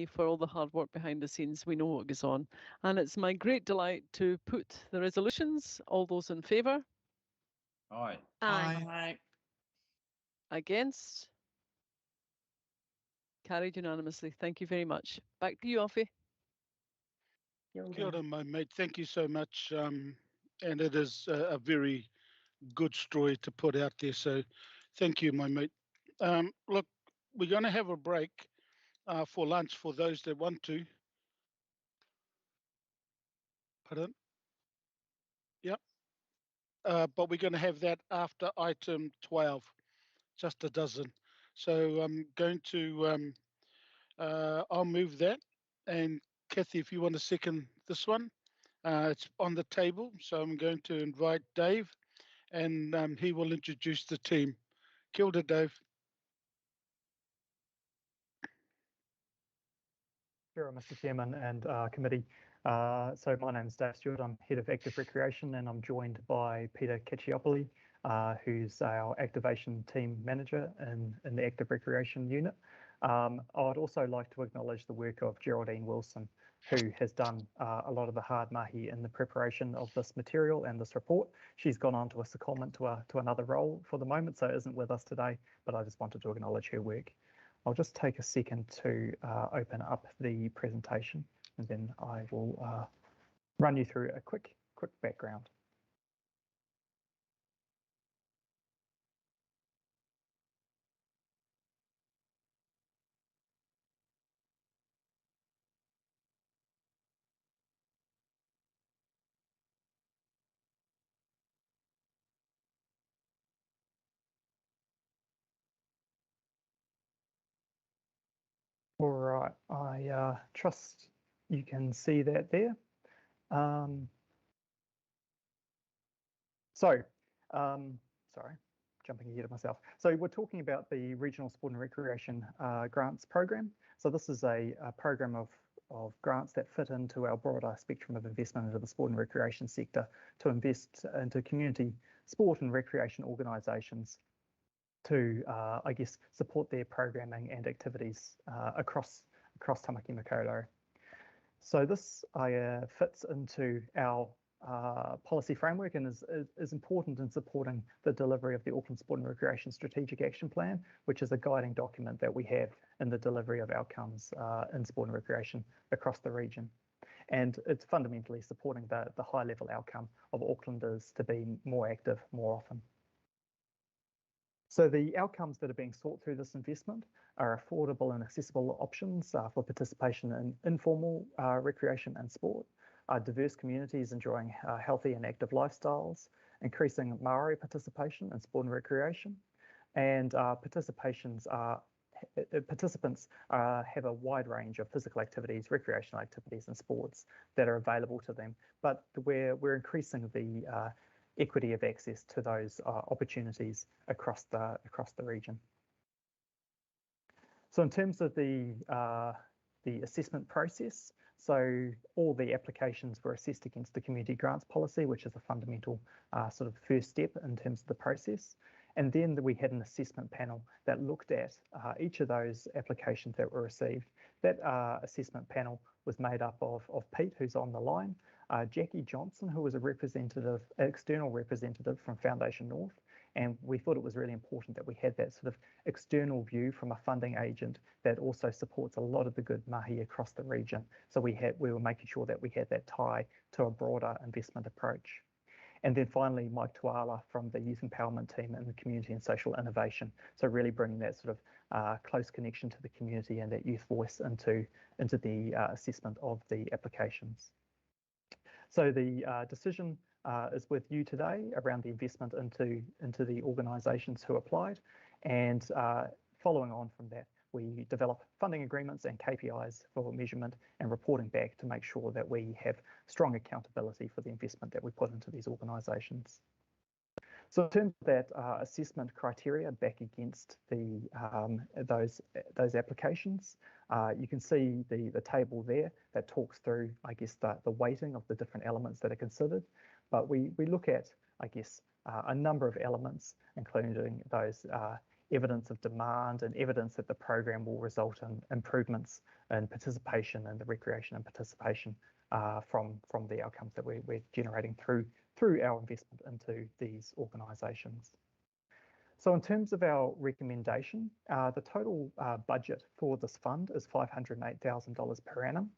for all the hard work behind the scenes. We know what goes on. And it's my great delight to put the resolutions. All those in favour? Aye. Aye. Against? Carried unanimously. Thank you very much. Back to you, Alfie. Kia ora, my mate. Thank you so much. And it is a very good story to put out there. So thank you, my mate. Look, we're going to have a break for lunch for those that want to. Pardon? Yep. But we're going to have that after item 12, just a dozen. So I'm going to, I'll move that. And Kathy, if you want to second this one, it's on the table. So I'm going to invite Dave and he will introduce the team. Kia ora, Dave. Sure, Mr. Chairman and committee. So my name is Dave Stewart. I'm Head of Active Recreation, and I'm joined by Peter Cacciopoli, who's our Activation Team Manager in the Active Recreation Unit. I'd also like to acknowledge the work of Geraldine Wilson, who has done a lot of the hard mahi in the preparation of this material and this report. She's gone on to a secondment to another role for the moment, so isn't with us today, but I just wanted to acknowledge her work. I'll just take a second to open up the presentation, and then I will run you through a quick background. All right, I trust you can see that there. Sorry, jumping ahead of myself. So we're talking about the Regional Sport and Recreation Grants Program. So this is a program of grants that fit into our broader spectrum of investment into the sport and recreation sector to invest into community sport and recreation organisations to, I guess, support their programming and activities across Tamaki Makaurau. So this fits into our policy framework and is important in supporting the delivery of the Auckland Sport and Recreation Strategic Action Plan, which is a guiding document that we have in the delivery of outcomes in sport and recreation across the region. And it's fundamentally supporting the high level outcome of Aucklanders to be more active more often. So the outcomes that are being sought through this investment are affordable and accessible options for participation in informal recreation and sport, diverse communities enjoying healthy and active lifestyles, increasing Maori participation in sport and recreation, and participants have a wide range of physical activities, recreational activities and sports that are available to them, but we're increasing the equity of access to those opportunities across the region. So in terms of the assessment process, so all the applications were assessed against the community grants policy, which is a fundamental sort of first step in terms of the process. And then we had an assessment panel that looked at each of those applications that were received. That assessment panel was made up of Pete, who's on the line, Jackie Johnson, who was an external representative from Foundation North. And we thought it was really important that we had that sort of external view from a funding agent that also supports a lot of the good mahi across the region. So we were making sure that we had that tie to a broader investment approach. And then finally, Mike Tuala from the Youth Empowerment Team and the Community and Social Innovation. So really bringing that sort of close connection to the community and that youth voice into the assessment of the applications. So the decision is with you today around the investment into the organisations who applied. And following on from that, we develop funding agreements and KPIs for measurement and reporting back to make sure that we have strong accountability for the investment that we put into these organisations. So in terms of that assessment criteria back against those applications, you can see the table there that talks through, I guess, the weighting of the different elements that are considered. But we look at, I guess, a number of elements, including those evidence of demand and evidence that the program will result in improvements in participation and the recreation and participation from the outcomes that we're generating through our investment into these organisations. So in terms of our recommendation, the total budget for this fund is $508,000 per annum.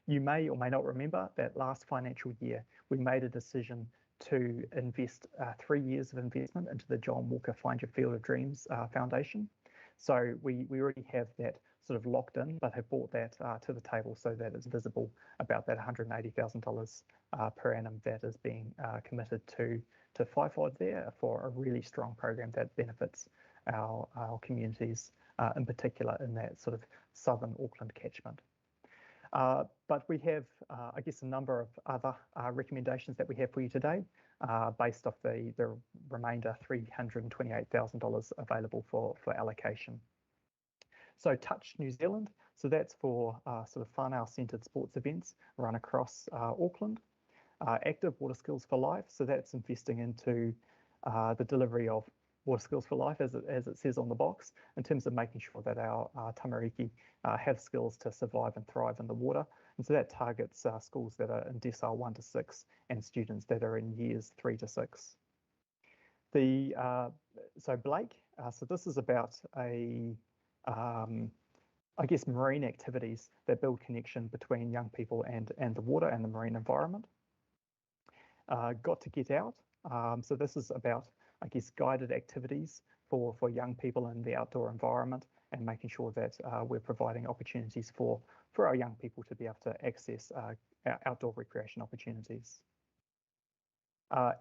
You may or may not remember that last financial year, we made a decision to invest 3 years of investment into the John Walker Find Your Field of Dreams Foundation. So we already have that sort of locked in, but have brought that to the table so that it's visible about that $180,000 per annum that is being committed to FIFOD there for a really strong program that benefits our communities, in particular in that sort of southern Auckland catchment. But we have, I guess, a number of other recommendations that we have for you today, based off the remainder $328,000 available for allocation. So Touch New Zealand, so that's for sort of whānau-centred sports events run across Auckland. Active Water Skills for Life, so that's investing into the delivery of water skills for life, as it says on the box, in terms of making sure that our tamariki have skills to survive and thrive in the water. And so that targets schools that are in decile 1 to 6 and students that are in years 3 to 6. So Blake, so this is about I guess marine activities that build connection between young people and the water and the marine environment. Got to Get Out, so this is about, I guess, guided activities for young people in the outdoor environment and making sure that we're providing opportunities for our young people to be able to access outdoor recreation opportunities.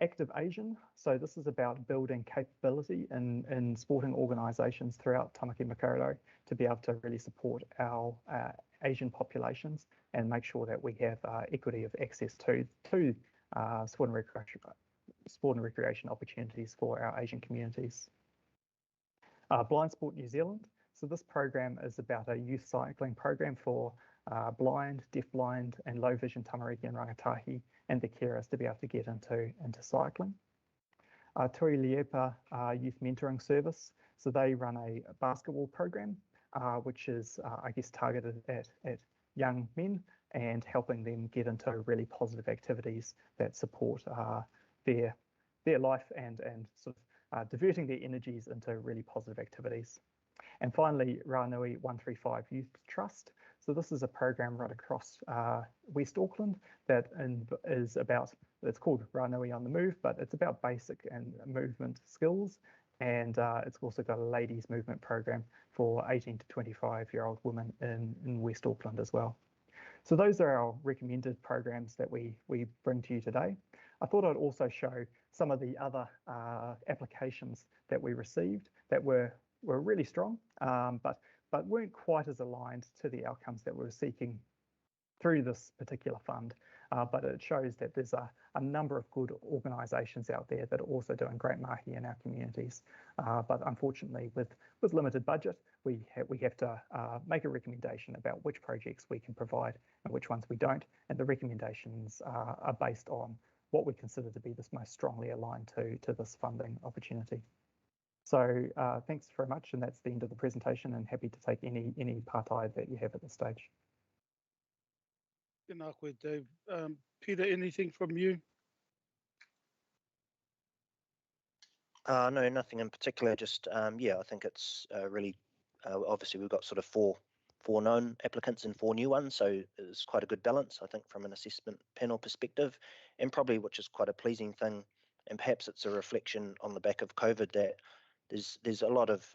Active Asian, so this is about building capability in sporting organisations throughout Tamaki Makaurau to be able to really support our Asian populations and make sure that we have equity of access to sport and recreation opportunities for our Asian communities. Blind Sport New Zealand, so this program is about a youth cycling program for blind, deafblind and low vision tamariki and rangatahi and the carers to be able to get into cycling. Tui Liepa Youth Mentoring Service, so they run a basketball program which is I guess targeted at young men and helping them get into really positive activities that support their life and sort of diverting their energies into really positive activities. And finally, Ranui 135 Youth Trust. So this is a program right across West Auckland that is about, it's called Ranui on the Move, but it's about basic and movement skills. And it's also got a ladies movement program for 18 to 25-year-old women in West Auckland as well. So those are our recommended programs that we bring to you today. I thought I'd also show some of the other applications that we received that were really strong, but weren't quite as aligned to the outcomes that we were seeking through this particular fund. But it shows that there's a number of good organisations out there that are also doing great mahi in our communities. But unfortunately, with limited budget, we have to make a recommendation about which projects we can provide and which ones we don't. And the recommendations are based on what we consider to be this most strongly aligned to this funding opportunity. So thanks very much, and that's the end of the presentation, and happy to take any partai that you have at this stage. Good night, Dave. Peter, anything from you? No, nothing in particular. Just yeah, I think it's really obviously we've got sort of four known applicants and 4 new ones, so it's quite a good balance, I think, from an assessment panel perspective, and probably, which is quite a pleasing thing, and perhaps it's a reflection on the back of COVID that there's a lot of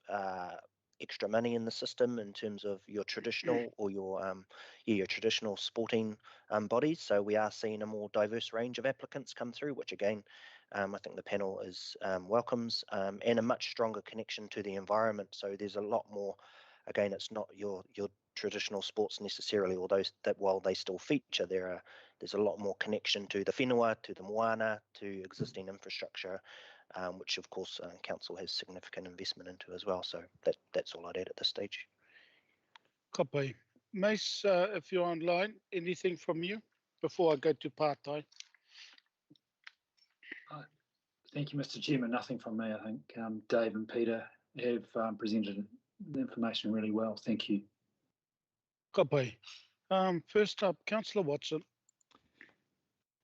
extra money in the system in terms of your traditional or your traditional sporting bodies. So we are seeing a more diverse range of applicants come through, which again, I think the panel is welcomes, and a much stronger connection to the environment. So there's a lot more. Again, it's not your traditional sports necessarily, although that while they still feature, there's a lot more connection to the whenua, to the moana, to existing infrastructure, which of course council has significant investment into as well. So that's all I'd add at this stage. Copy. Mace, if you're online, anything from you before I go to partai? Thank you, Mr. Chairman. Nothing from me. I think Dave and Peter have presented the information really well. Thank you. Ka pai. First up, Councillor Watson.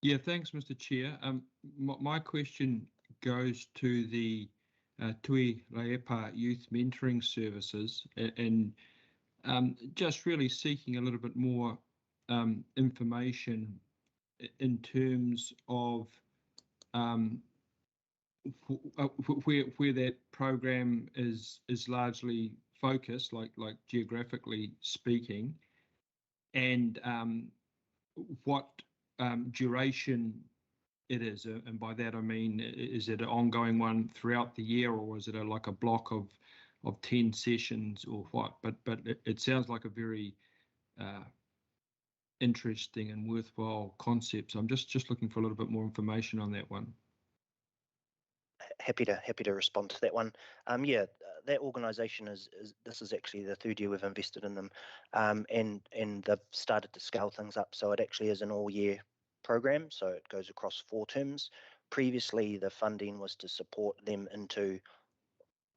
Yeah, thanks, Mr. Chair. My question goes to the Tui Laepa Youth Mentoring Services, and just really seeking a little bit more information in terms of where that program is largely focused, like geographically speaking, and what duration it is, and by that I mean, is it an ongoing one throughout the year, or is it like a block of 10 sessions, or what? But it sounds like a very interesting and worthwhile concept. So I'm just looking for a little bit more information on that one. Happy to respond to that one. Yeah, that organisation is this is actually the third year we've invested in them, and they've started to scale things up. So it actually is an all-year program. So it goes across 4 terms. Previously, the funding was to support them into,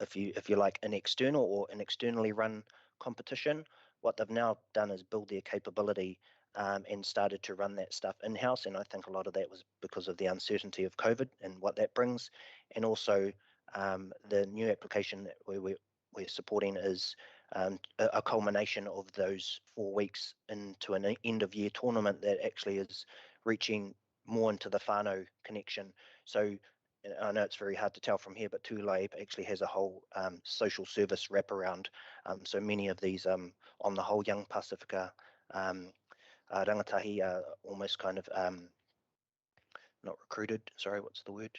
if you like, an external or an externally run competition. What they've now done is build their capability and started to run that stuff in-house, and I think a lot of that was because of the uncertainty of COVID and what that brings, and also the new application that we're supporting is a culmination of those 4 weeks into an end-of-year tournament that actually is reaching more into the whānau connection. So I know it's very hard to tell from here, but Tūlae actually has a whole social service wraparound. So many of these, on the whole, young Pasifika rangatahi are almost kind of not recruited. Sorry, what's the word?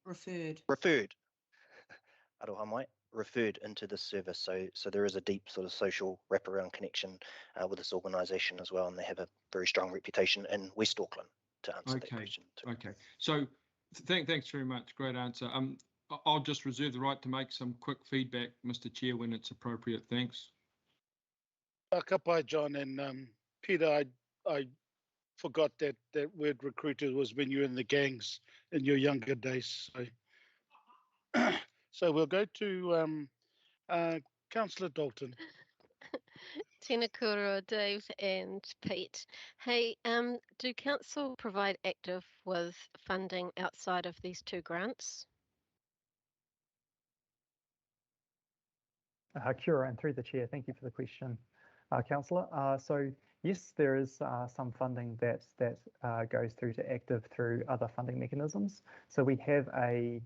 Referred. Aroha mai. Referred into this service. So there is a deep sort of social wraparound connection with this organisation as well, and they have a very strong reputation in West Auckland, to answer that question too. Okay. So thanks very much. Great answer. I'll just reserve the right to make some quick feedback, Mr. Chair, when it's appropriate. Thanks. Ka pai, John, and Peter, I forgot that word recruiter was when you were in the gangs in your younger days. So we'll go to Councillor Dalton. Tēnā kouroa, Dave and Pete. Hey, do council provide active with funding outside of these 2 grants? Kia ora, and through the chair, thank you for the question, Councillor. So yes, there is some funding that goes through to active through other funding mechanisms. So we have a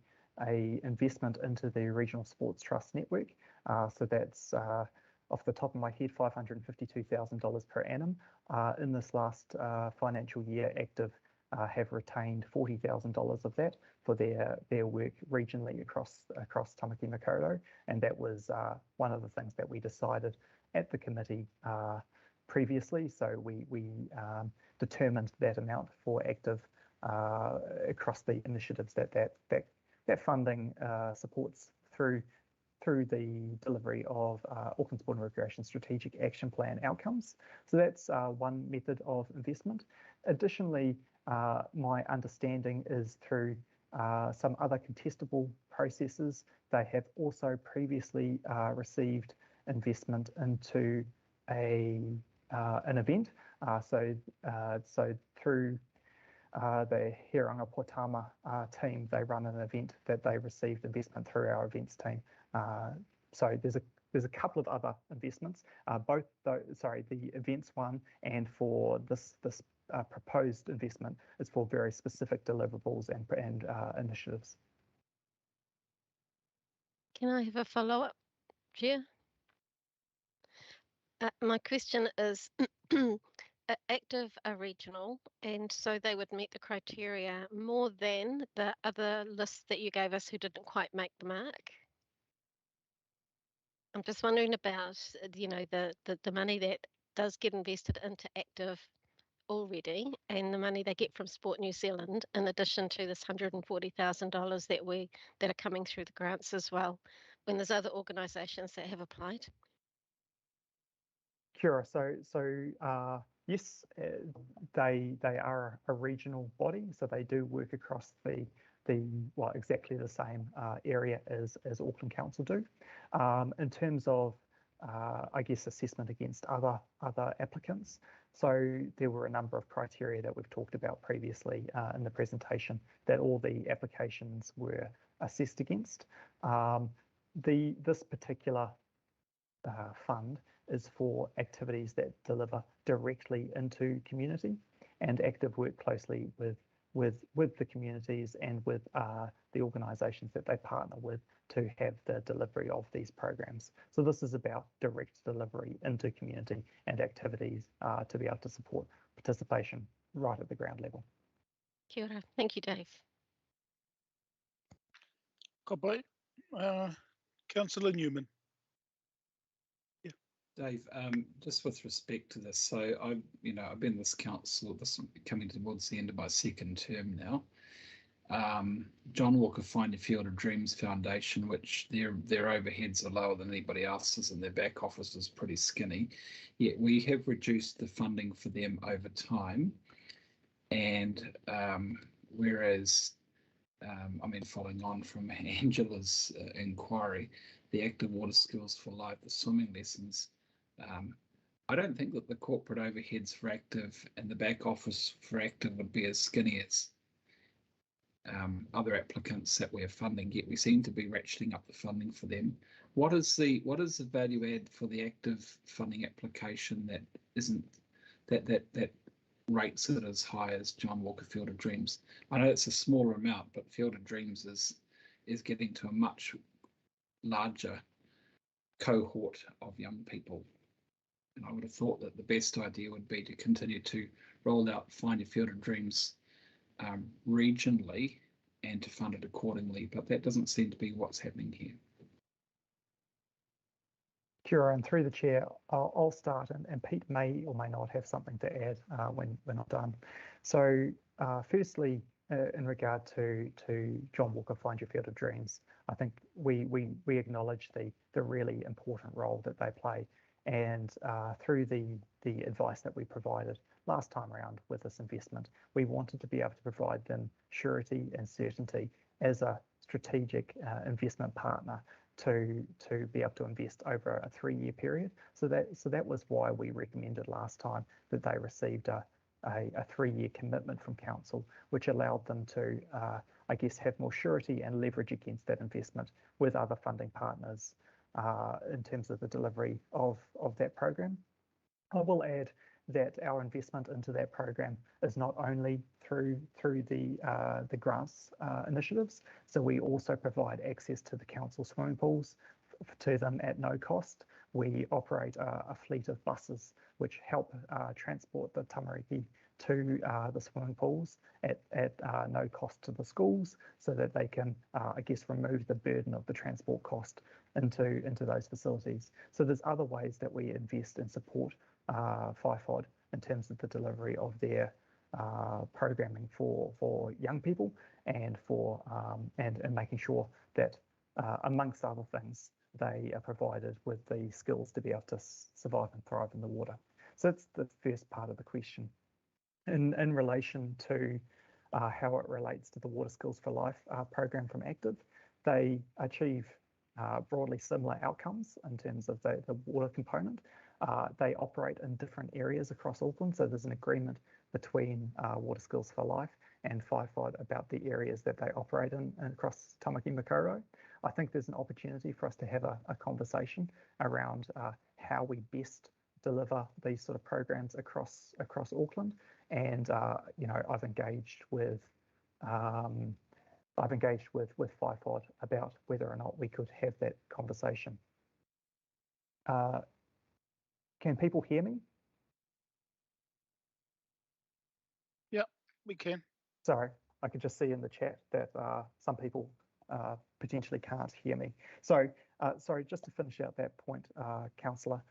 investment into the Regional Sports Trust network. So that's off the top of my head, $552,000 per annum. In this last financial year, active have retained $40,000 of that for their work regionally across Tamaki Makaurau, and that was one of the things that we decided at the committee previously. So we determined that amount for active across the initiatives that funding supports through the delivery of Auckland Sport and Recreation Strategic Action Plan outcomes. So that's one method of investment. Additionally, my understanding is through some other contestable processes, they have also previously received investment into an event. So through the Heranga Potama team, they run an event that they received investment through our events team. So there's a couple of other investments, the events one and for this proposed investment is for very specific deliverables and initiatives. Can I have a follow-up, Chair? My question is, active are regional, and so they would meet the criteria more than the other lists that you gave us who didn't quite make the mark. I'm just wondering about, the money that does get invested into active already, and the money they get from Sport New Zealand, in addition to this $140,000 that are coming through the grants as well, when there's other organisations that have applied. Kia ora. So yes, they are a regional body, so they do work across the exactly the same area as Auckland Council do. In terms of I guess assessment against other applicants. So there were a number of criteria that we've talked about previously in the presentation that all the applications were assessed against. This particular fund is for activities that deliver directly into community, and Active work closely with the communities and with the organisations that they partner with to have the delivery of these programs. So this is about direct delivery into community and activities to be able to support participation right at the ground level. Kia ora. Thank you, Dave. Kopai. Councillor Newman. Dave, just with respect to this, so I've been in this council, coming towards the end of my second term now. John Walker Find Your Field of Dreams Foundation, which their overheads are lower than anybody else's and their back office is pretty skinny, yet we have reduced the funding for them over time. And whereas, following on from Angela's inquiry, the Active Water Skills for Life, the swimming lessons, I don't think that the corporate overheads for Active and the back office for Active would be as skinny as other applicants that we're funding, yet we seem to be ratcheting up the funding for them. What is the value add for the Active funding application that isn't that rates it as high as John Walker Field of Dreams? I know it's a smaller amount, but Field of Dreams is getting to a much larger cohort of young people. And I would have thought that the best idea would be to continue to roll out Find Your Field of Dreams regionally and to fund it accordingly, but that doesn't seem to be what's happening here. Kia ora, and through the chair, I'll start, and Pete may or may not have something to add when we're not done. So firstly, in regard to John Walker Find Your Field of Dreams, I think we acknowledge the really important role that they play, and through the advice that we provided last time around with this investment, we wanted to be able to provide them surety and certainty as a strategic investment partner to be able to invest over a 3-year period. So that was why we recommended last time that they received a 3-year commitment from council, which allowed them to, I guess, have more surety and leverage against that investment with other funding partners in terms of the delivery of that program. I will add that our investment into that program is not only through the grants initiatives, so we also provide access to the council swimming pools to them at no cost. We operate a fleet of buses which help transport the tamariki to the swimming pools at no cost to the schools, so that they can, I guess, remove the burden of the transport cost into those facilities. So there's other ways that we invest and support FIFOD in terms of the delivery of their programming for young people, and for and making sure that amongst other things, they are provided with the skills to be able to survive and thrive in the water. So that's the first part of the question. In relation to how it relates to the Water Skills for Life program from Active, they achieve broadly similar outcomes in terms of the water component. They operate in different areas across Auckland, so there's an agreement between Water Skills for Life and FIFOD about the areas that they operate in across Tamaki Makaurau. I think there's an opportunity for us to have a conversation around how we best deliver these sort of programs across Auckland, and I've engaged with FIFOD about whether or not we could have that conversation. Can people hear me? Yeah, we can. Sorry, I could just see in the chat that some people potentially can't hear me. So, sorry, just to finish out that point, Councillor,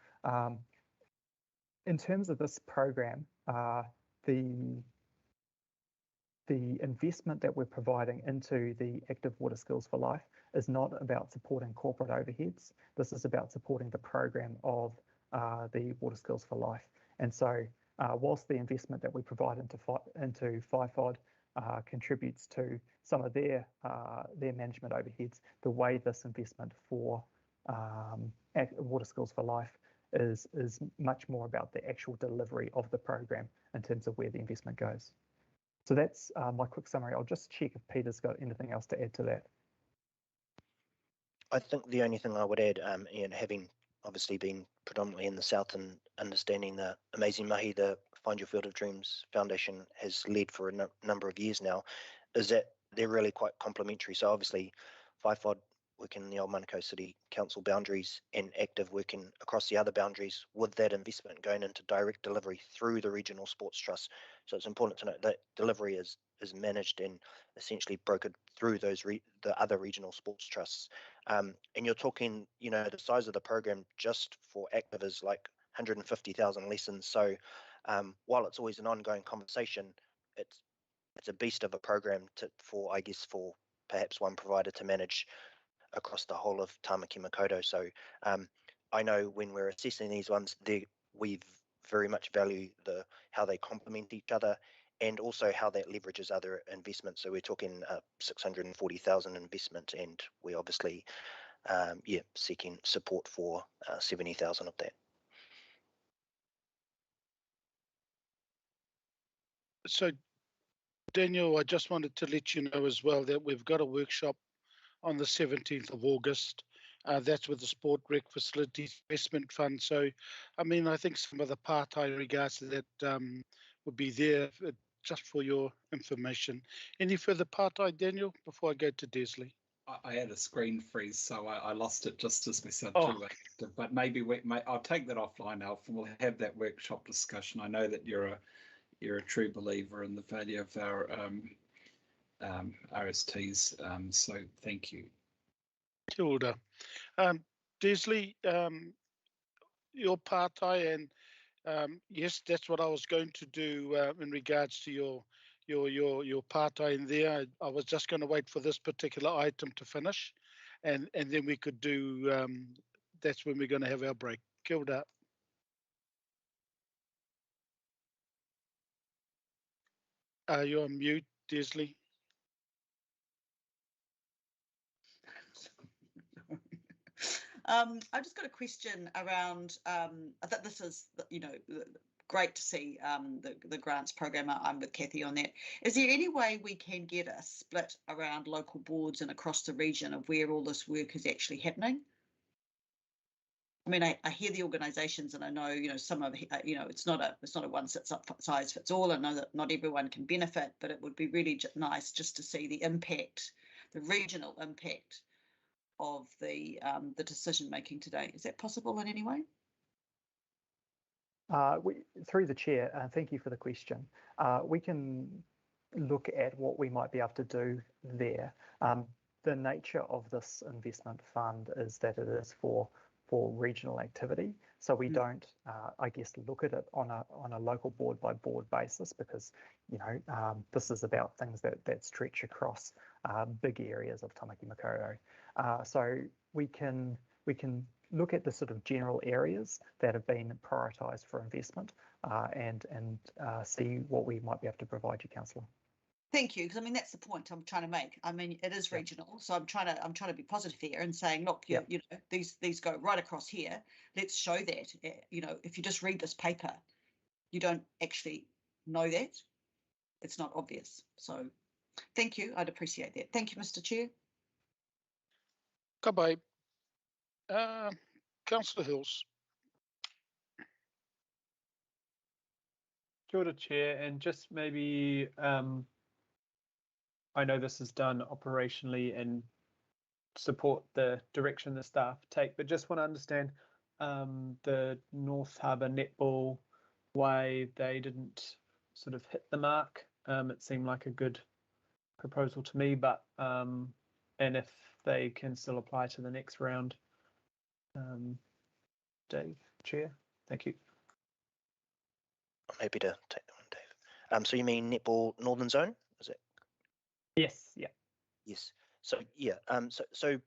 in terms of this program, the investment that we're providing into the Active Water Skills for Life is not about supporting corporate overheads. This is about supporting the program of the Water Skills for Life. And so whilst the investment that we provide into FIFOD contributes to some of their management overheads. The way this investment for Water Skills for Life is much more about the actual delivery of the program in terms of where the investment goes. So that's my quick summary. I'll just check if Peter's got anything else to add to that. I think the only thing I would add, and having obviously been predominantly in the south and understanding the amazing mahi the Find Your Field of Dreams Foundation has led for a number of years now, is that they're really quite complementary. So obviously, FIFOD working in the Old Manukau City Council boundaries and Active working across the other boundaries with that investment going into direct delivery through the Regional Sports Trust. So it's important to note that delivery is managed and essentially brokered through those the other regional sports trusts. And you're talking, the size of the program just for Active is like 150,000 lessons. So while it's always an ongoing conversation, it's a beast of a program for perhaps one provider to manage across the whole of Tamaki Makaurau. So I know when we're assessing these ones, we very much value how they complement each other and also how that leverages other investments. So we're talking 640,000 investment, and we obviously seeking support for 70,000 of that. So, Daniel, I just wanted to let you know as well that we've got a workshop on the 17th of August. That's with the Sport Rec Facilities Investment Fund. So, I mean, I think some of the partai in regards to that would be there just for your information. Any further partai, Daniel, before I go to Desley? I had a screen freeze, so I lost it just as we said Oh. too active. But maybe I'll take that offline, Alf, and we'll have that workshop discussion. I know that you're a true believer in the value of our RSTs, so thank you. Kia ora. Desley, your partai, and yes, that's what I was going to do in regards to your partai in there. I was just going to wait for this particular item to finish, and then we could do. That's when we're going to have our break. Kia ora. You're on mute, Desley. I've just got a question around. I think this is, great to see the grants program. I'm with Kathy on that. Is there any way we can get a split around local boards and across the region of where all this work is actually happening? I mean, I hear the organisations, and I know, some of, it's not a one size fits all. I know that not everyone can benefit, but it would be really nice just to see the impact, the regional impact of the decision making today. Is that possible in any way? Through the chair, thank you for the question. We can look at what we might be able to do there. The nature of this investment fund is that it is for regional activity, so we don't, I guess, look at it on a local board by board basis, because this is about things that stretch across big areas of Tamaki Makaurau. So we can look at the sort of general areas that have been prioritised for investment and see what we might be able to provide you, Councillor. Thank you, because I mean that's the point I'm trying to make. I mean it is regional, so I'm trying to be positive here and saying, look, these go right across here. Let's show that. If you just read this paper, you don't actually know that. It's not obvious. So, thank you. I'd appreciate that. Thank you, Mr. Chair. Ka bai. Councillor Hills. Kia ora, Chair, and just maybe I know this is done operationally and support the direction the staff take, but just want to understand the North Harbour Netball, why they didn't sort of hit the mark. It seemed like a good proposal to me, but and if they can still apply to the next round. Dave, Chair, thank you. I'm happy to take that one, Dave. So you mean Netball Northern Zone, is it? Yes, yeah. Yes. So yeah. So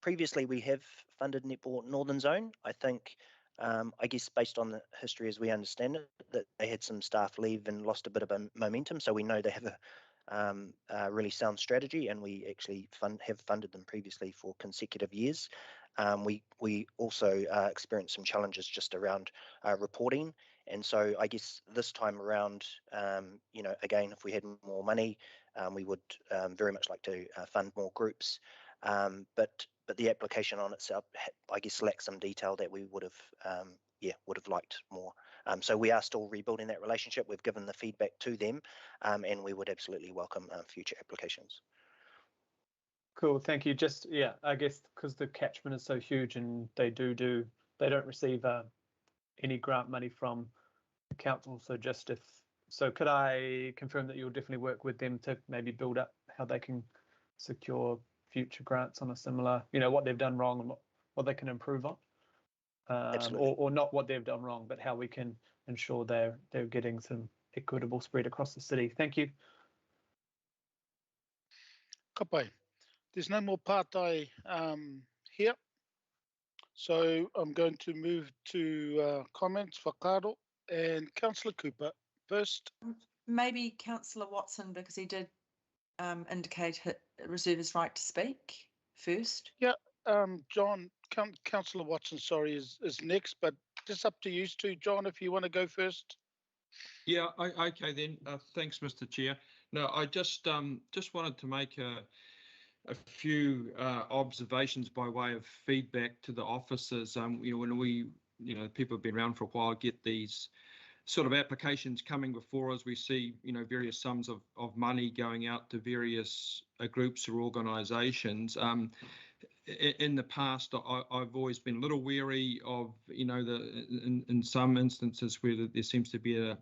previously we have funded Netball Northern Zone. I think, I guess based on the history as we understand it, that they had some staff leave and lost a bit of momentum. So we know they have really sound strategy, and we actually have funded them previously for consecutive years. We also experienced some challenges just around reporting, and so I guess this time around, again, if we had more money, we would very much like to fund more groups. But the application on itself, I guess, lacks some detail that we would have liked more. So we are still rebuilding that relationship. We've given the feedback to them, and we would absolutely welcome future applications. Cool, thank you. Just, yeah, I guess because the catchment is so huge and they don't receive any grant money from the council. So could I confirm that you'll definitely work with them to maybe build up how they can secure future grants on a similar, what they've done wrong and what they can improve on? Or not what they've done wrong, but how we can ensure they're getting some equitable spread across the city. Thank you. Kapai. There's no more partai here. So I'm going to move to comments, Whakaaro, and Councillor Cooper first. Maybe Councillor Watson, because he did indicate reserve his right to speak first. Yeah, John, Councillor Watson, sorry, is next, but just up to you two, John, if you want to go first. Yeah, okay then. Thanks, Mr. Chair. No, I just wanted to make a few observations by way of feedback to the officers. When we, people have been around for a while, get these sort of applications coming before us. We see, various sums of money going out to various groups or organisations. In the past, I've always been a little wary of, in some instances where there seems to be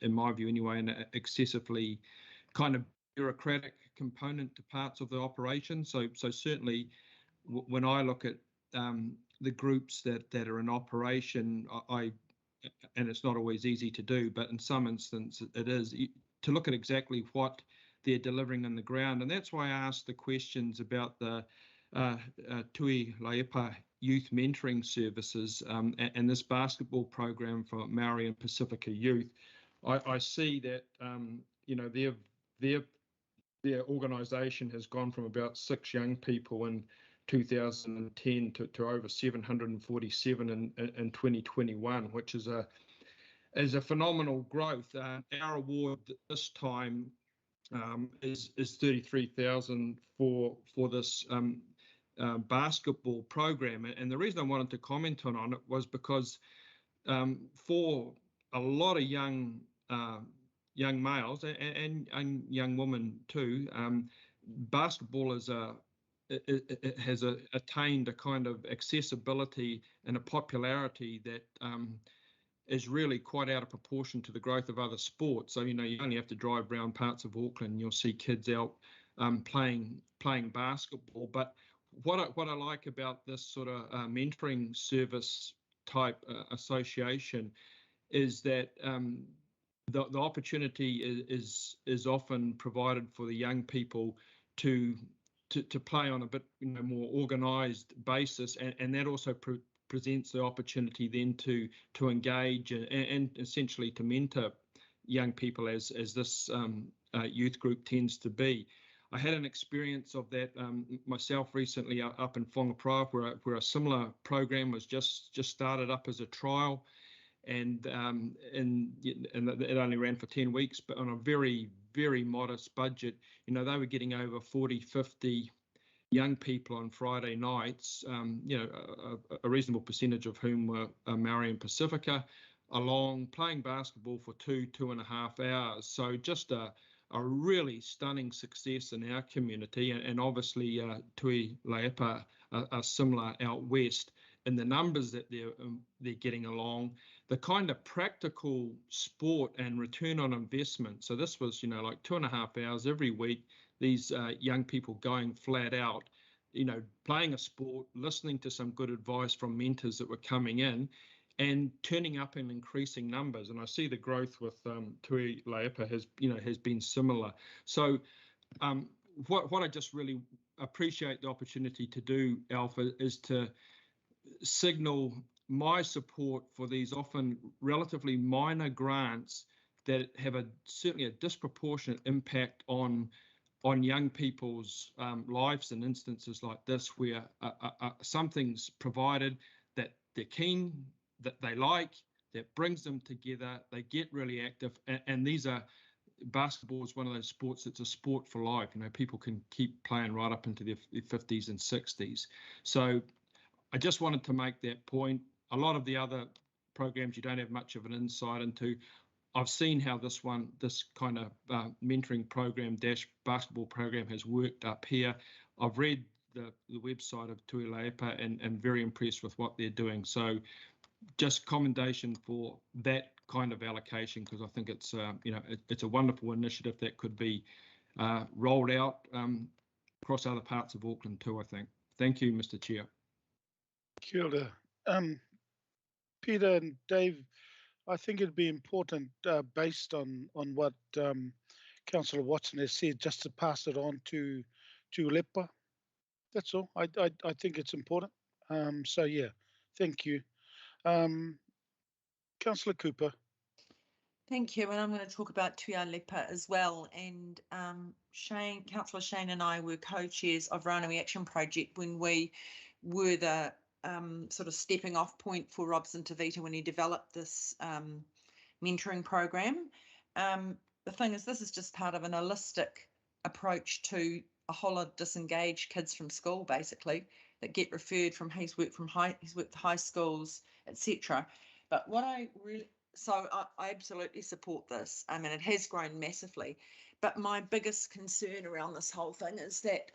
in my view anyway, an excessively kind of bureaucratic component to parts of the operation. So certainly when I look at the groups that are in operation, and it's not always easy to do, but in some instances it is, to look at exactly what they're delivering on the ground. And that's why I asked the questions about the Tui Laipa youth mentoring services and this basketball program for Maori and Pacifica youth. I see that their organisation has gone from about 6 young people in 2010 to over 747 in 2021, which is a phenomenal growth. Our award this time is 33,000 for this basketball program, and the reason I wanted to comment on it was because for a lot of young males and young women too, basketball has attained a kind of accessibility and a popularity that is really quite out of proportion to the growth of other sports. So you only have to drive around parts of Auckland and you'll see kids out playing basketball. But what I like about this sort of mentoring service type association is that the opportunity is often provided for the young people to play on a bit more organised basis, and that also presents the opportunity then to engage and essentially to mentor young people as this youth group tends to be. I had an experience of that myself recently up in Whangaprawa, where a similar program was just started up as a trial, and it only ran for 10 weeks, but on a very, very modest budget. They were getting over 40, 50 young people on Friday nights, a reasonable percentage of whom were Maori and Pacifica, along playing basketball for 2.5 hours. So just a really stunning success in our community, and obviously Tui Laipa are similar out west in the numbers that they're getting along, the kind of practical sport and return on investment. So this was, like 2.5 hours every week, these young people going flat out, playing a sport, listening to some good advice from mentors that were coming in, and turning up in increasing numbers. And I see the growth with Tui Laipa has been similar. So what I just really appreciate the opportunity to do, Alpha, is to signal my support for these often relatively minor grants that have certainly a disproportionate impact on young people's lives in instances like this, where something's provided that they're keen, that they like, that brings them together, they get really active, and these are, basketball is one of those sports that's a sport for life. You know, people can keep playing right up into their 50s and 60s. So I just wanted to make that point. A lot of the other programs you don't have much of an insight into. I've seen how this kind of mentoring program / basketball program has worked up here. I've read the website of Tuilaepa and very impressed with what they're doing. So just commendation for that kind of allocation, because I think it's it's a wonderful initiative that could be rolled out across other parts of Auckland too, I think. Thank you, Mr. Chair. Kia ora. Peter and Dave, I think it'd be important, based on what Councillor Watson has said, just to pass it on to Lepa. That's all. I think it's important. So yeah, thank you. Councillor Cooper. Thank you, and I'm going to talk about Tuilaepa as well. And Councillor Shane and I were co-chairs of Ranui Action Project when we were the sort of stepping off point for Robson Tavita when he developed this mentoring program. The thing is, this is just part of an holistic approach to a whole lot of disengaged kids from school, basically, that get referred from he's worked high schools, etc. But what I absolutely support this. I mean, it has grown massively, but my biggest concern around this whole thing is that,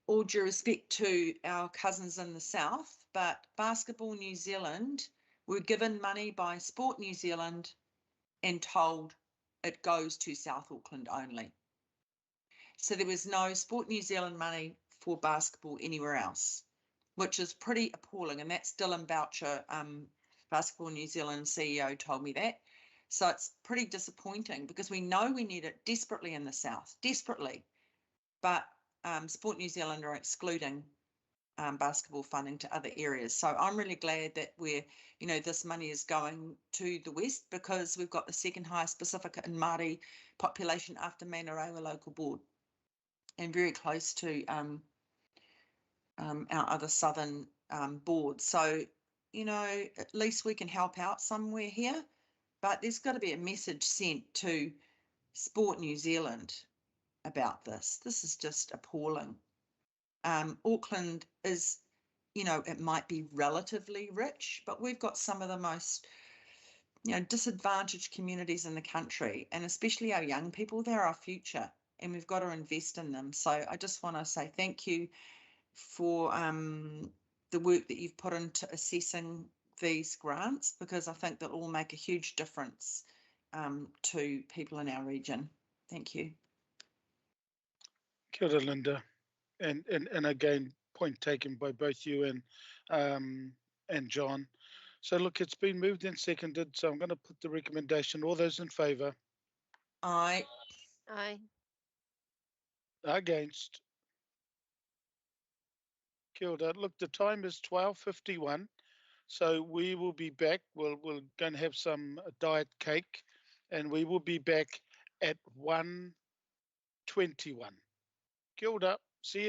all due respect to our cousins in the south, but Basketball New Zealand were given money by Sport New Zealand and told it goes to South Auckland only. So there was no Sport New Zealand money for basketball anywhere else, which is pretty appalling. And that's Dylan Boucher, Basketball New Zealand CEO, told me that. So it's pretty disappointing because we know we need it desperately in the south, desperately. But Sport New Zealand are excluding basketball funding to other areas. So I'm really glad that this money is going to the west, because we've got the second highest Pacifica and Māori population after Mainarewa Local Board, and very close to our other southern boards. So, at least we can help out somewhere here, but there's got to be a message sent to Sport New Zealand about this. This is just appalling. Auckland is, it might be relatively rich, but we've got some of the most, disadvantaged communities in the country, and especially our young people. They're our future, and we've got to invest in them. So I just want to say thank you for the work that you've put into assessing these grants, because I think that will make a huge difference to people in our region. Thank you. Kia ora, Linda. And again, point taken by both you and John. So look, it's been moved and seconded, so I'm going to put the recommendation. All those in favour? Aye. Aye. Against? Kia ora. Look, the time is 12:51, so we will be back. We're going to have some diet cake, and we will be back at 1:21. Kia ora. See you.